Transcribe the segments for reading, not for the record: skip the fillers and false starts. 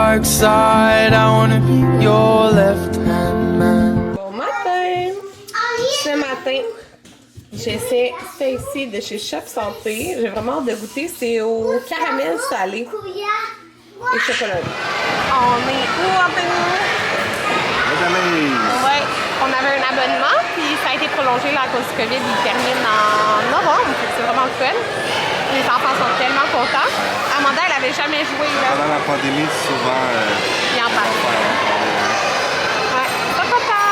dark side. I wanna be your left-hand man. Bon matin! Ce matin, j'essaie ici de chez Chef Santé. J'ai vraiment hâte de goûter. C'est au caramel salé et chocolat. On est où en Ouais, on avait un abonnement, puis ça a été prolongé là, à cause du COVID. Il termine en novembre, c'est vraiment le fun. Les enfants sont tellement contents. Amanda, elle avait jamais joué là. Pendant la pandémie, souvent, Il en parle. Ouais, pas content.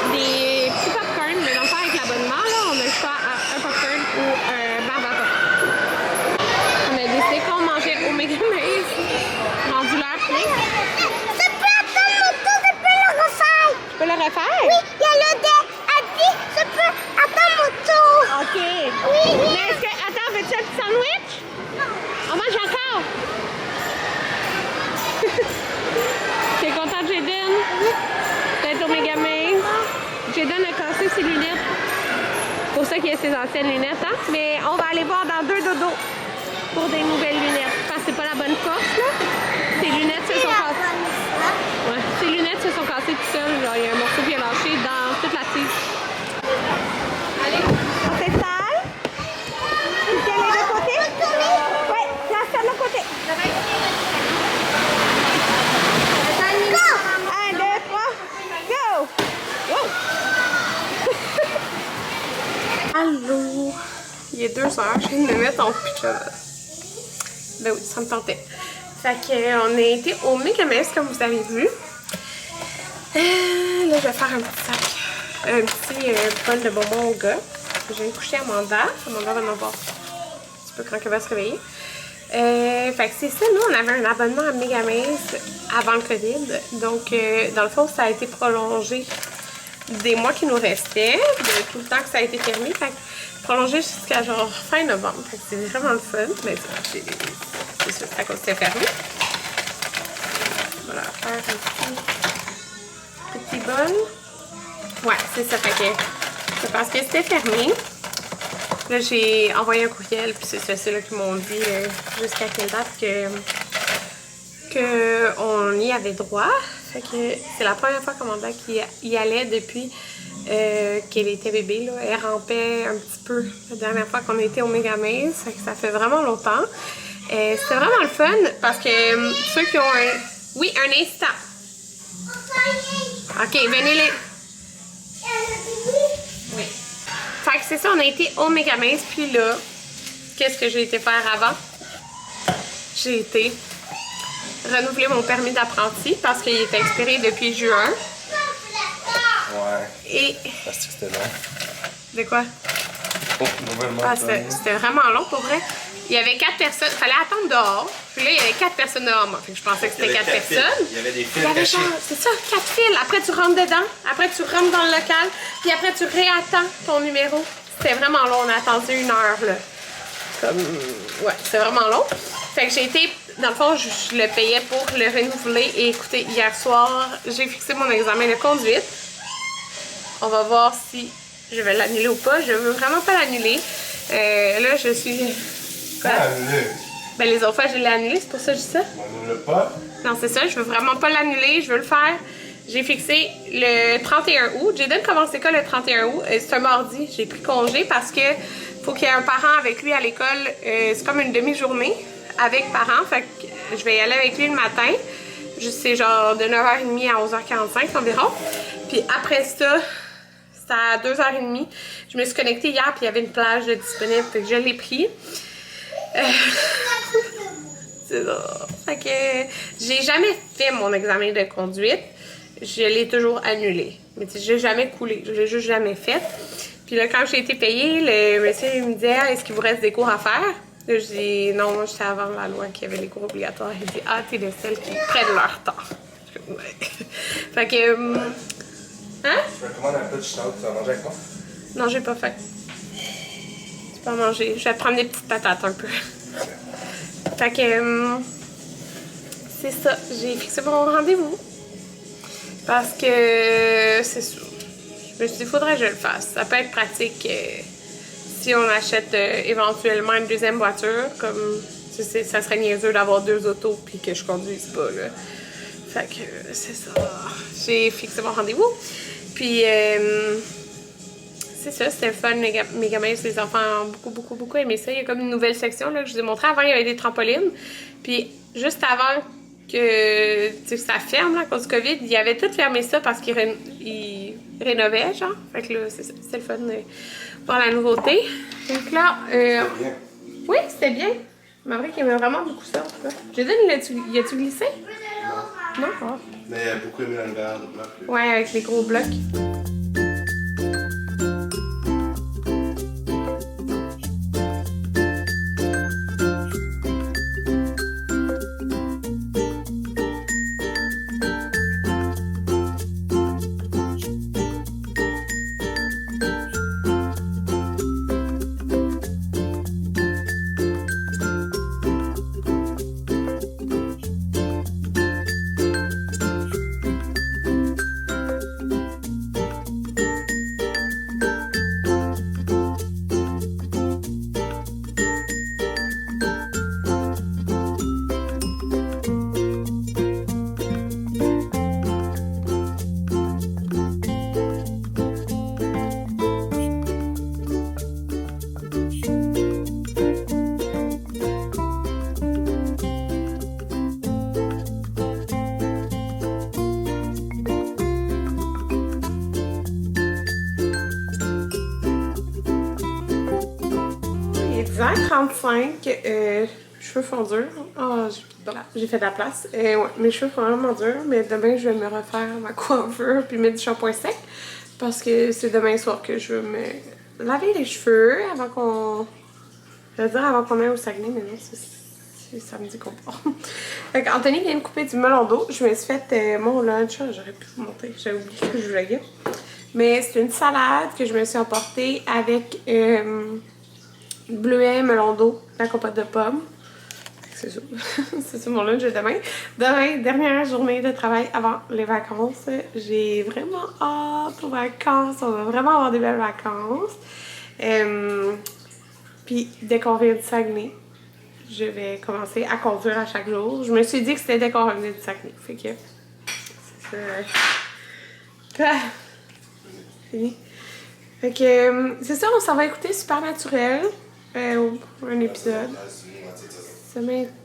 On a des petits popcorn, mais non pas avec l'abonnement, là. On a le choix à un popcorn ou un barbapop. On a décidé qu'on mangeait au Megamise. Rendu l'heure plein. Je peux attendre mon tour, je peux le refaire. Tu peux le refaire? Oui, il y a le dé. Elle dit, je peux attendre mon tour. OK. Oui, oui. Mais est-ce que... Attends, veux-tu un petit sandwich? On mange encore. T'es contente, Jaden? D'être au Megamise? Jaden a cassé ses lunettes. C'est pour ça qu'il a ses anciennes lunettes, hein? Mais on va aller voir dans 2 dodos pour des nouvelles lunettes. Parce que c'est pas la bonne force, là. Ses lunettes se sont cassées. Ouais, ses lunettes se sont cassées tout seules. Genre, il y a un morceau qui a lâché dans toute la tige. Allez, on s'installe. Tu aller de côté? Oui, place de l'autre côté. Go! 1, 2, 3, go! Wow! Allô? Il est 2 heures, je viens de me mettre en pyjama. Ben oui, ça me tentait. Fait qu'on a été au Megamise, comme vous avez vu. Là, je vais faire un petit sac. Un petit bol de bonbons au gars. J'ai couché Amanda. Amanda va en avoir un petit peu quand elle va se réveiller. Fait que c'est ça, nous, on avait un abonnement à Megamise avant le COVID. Donc, dans le fond, ça a été prolongé des mois qui nous restaient, de tout le temps que ça a été fermé. Fait que prolongé jusqu'à genre fin novembre. Fait que c'est vraiment le fun. Mais c'est sûr, à cause que c'était fermé. Voilà, faire un petit bol. Ouais, c'est ça. Fait que c'est parce que c'était fermé. Là, j'ai envoyé un courriel, puis c'est ceux-là qui m'ont dit jusqu'à quelle date qu'on y avait droit. Fait que c'est la première fois qu'Amanda qui y allait depuis qu'elle était bébé. Là. Elle rampait un petit peu la dernière fois qu'on était au Megamise. Fait que ça fait vraiment longtemps. C'était vraiment le fun parce que ceux qui ont un... Oui, un instant. OK, venez-les. Oui. Fait que c'est ça, on a été au Megamise, puis là, qu'est-ce que j'ai été faire avant? J'ai été renouveler mon permis d'apprenti parce qu'il est expiré depuis juin. Ouais. Et... Parce que c'était long. De quoi? Oh, nouvellement. Ah, c'était vraiment long pour vrai. Il y avait 4 personnes, il fallait attendre dehors. Puis là, il y avait 4 personnes dehors, moi. Fait que je pensais que c'était 4 personnes. Il y avait des fils. Il y avait genre, c'est ça, 4 fils. Après, tu rentres dedans. Après, tu rentres dans le local. Puis après, tu réattends ton numéro. C'était vraiment long. On a attendu 1 heure, là. Comme, ouais, c'était vraiment long. Fait que j'ai été, dans le fond, je le payais pour le renouveler. Et écoutez, hier soir, j'ai fixé mon examen de conduite. On va voir si je vais l'annuler ou pas. Je veux vraiment pas l'annuler. Là, je suis... Ben, les autres fois, je l'ai annulé, c'est pour ça que je dis ça. On n'annule pas. Non, c'est ça, je veux vraiment pas l'annuler, je veux le faire. J'ai fixé le 31 août. Jaden commence l'école le 31 août. C'est un mardi. J'ai pris congé parce que faut qu'il y ait un parent avec lui à l'école. C'est comme une demi-journée avec parents. Fait que je vais y aller avec lui le matin. C'est genre de 9h30 à 11h45 environ. Puis après ça, c'est à 2h30. Je me suis connectée hier puis il y avait une plage de disponible. Fait que je l'ai pris. C'est ça. Fait que j'ai jamais fait mon examen de conduite. Je l'ai toujours annulé. Mais tu sais, j'ai jamais coulé. Je l'ai juste jamais fait. Puis là, quand j'ai été payée, le monsieur il me disait, est-ce qu'il vous reste des cours à faire? Là, je dis, non, moi, j'étais avant la loi qu'il y avait des cours obligatoires. Il dit, ah, t'es de celles qui prennent leur temps. Ouais. Fait que. Hein? Je me commande un peu de schnauz. Tu vas manger avec moi? Non, j'ai pas faim. Tu peux en manger. Je vais prendre des petites patates un peu. Fait que. C'est ça. J'ai fixé mon rendez-vous. Parce que. C'est sûr. Je me suis dit, il faudrait que je le fasse. Ça peut être pratique si on achète éventuellement une deuxième voiture. Comme ça serait niaiseux d'avoir 2 autos puis que je conduise pas, là. Fait que c'est ça. J'ai fixé mon rendez-vous. Puis, c'est ça, c'était le fun. Mes gamins, les enfants ont beaucoup aimé ça. Il y a comme une nouvelle section là, que je vous ai montré. Avant, il y avait des trampolines. Puis, juste avant que ça ferme là, à cause du COVID, ils avaient tout fermé ça parce qu'ils rénovaient, genre. Fait que là, c'est le fun de voir la nouveauté. Donc là, oui, c'était bien. Maverick aimait vraiment beaucoup ça, en tout cas. Jaden, y a-tu glissé? Non? Oh. Mais il a beaucoup aimé l'univers de bloc. Ouais, avec les gros blocs. Il est 10h35, cheveux font dur. Oh, j'ai fait de la place. Ouais, mes cheveux font vraiment dur, mais demain je vais me refaire ma coiffure puis mettre du shampoing sec parce que c'est demain soir que je vais me laver les cheveux avant qu'on... Je veux dire avant qu'on aille au Saguenay, mais non, c'est samedi qu'on part. Fait qu'Anthony vient de couper du melon d'eau. Je me suis fait mon lunch. J'aurais pu vous montrer, j'avais oublié que je voulais. Mais c'est une salade que je me suis emportée avec bleuet, melon d'eau, la compote de pommes. C'est ça. C'est ça mon lunch de demain. Demain, dernière journée de travail avant les vacances. J'ai vraiment hâte aux vacances. On va vraiment avoir des belles vacances. Puis dès qu'on revient du Saguenay, je vais commencer à conduire à chaque jour. Je me suis dit que c'était dès qu'on revenait du Saguenay. Fait que c'est ça. Ah, fini. Fait que c'est ça, on s'en va écouter Supernatural. Un épisode.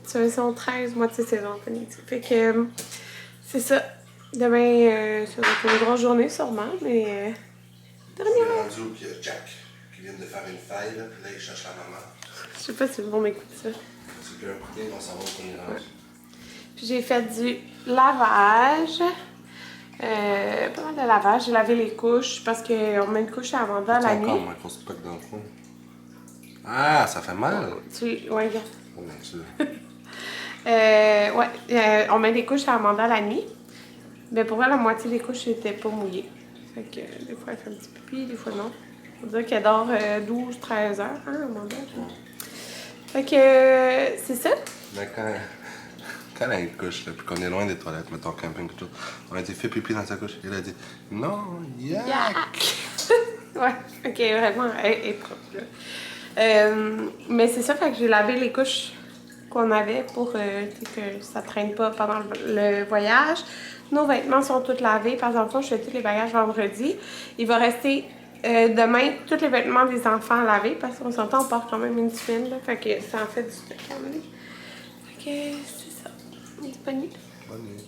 Saison 13, moitié de saison, Anthony. Fait que c'est ça. Demain, ça va être une grosse journée sûrement, mais Il est rendu où qu'il y a Jack qui vient de faire une faille, là, puis là il cherche la maman. je sais pas si le monde m'écoute ça. C'est qu'il y a un côté, on s'en va au premier range. Puis j'ai fait du lavage. Pas mal de lavage. J'ai lavé les couches parce qu'on met une couche à Amanda la nuit. Encore ma grosse plaque dans le fond. Ah, ça fait mal! Ouais, regarde. Oh mon Dieu. On met des couches à Amanda la nuit. Mais pour elle, la moitié des couches n'étaient pas mouillées. Fait que des fois, elle fait un petit pipi, des fois non. Faut dire qu'elle dort 12-13 heures, hein, Amanda. Fait que c'est ça. Mais quand elle a une couche, là, puis qu'on est loin des toilettes, mettons camping, quelque chose, on a dit fais pipi dans sa couche. Elle a dit non, yak! Ouais, ok, vraiment, elle est propre, là. Mais c'est ça, fait que j'ai lavé les couches qu'on avait pour que ça traîne pas pendant le voyage. Nos vêtements sont tous lavés. Par exemple, je fais tous les bagages vendredi. Il va rester demain tous les vêtements des enfants lavés parce qu'on s'entend, on part quand même une semaine. Là, fait que ça en fait du stock quand même. Fait que c'est ça. Bonne nuit. Bonne nuit.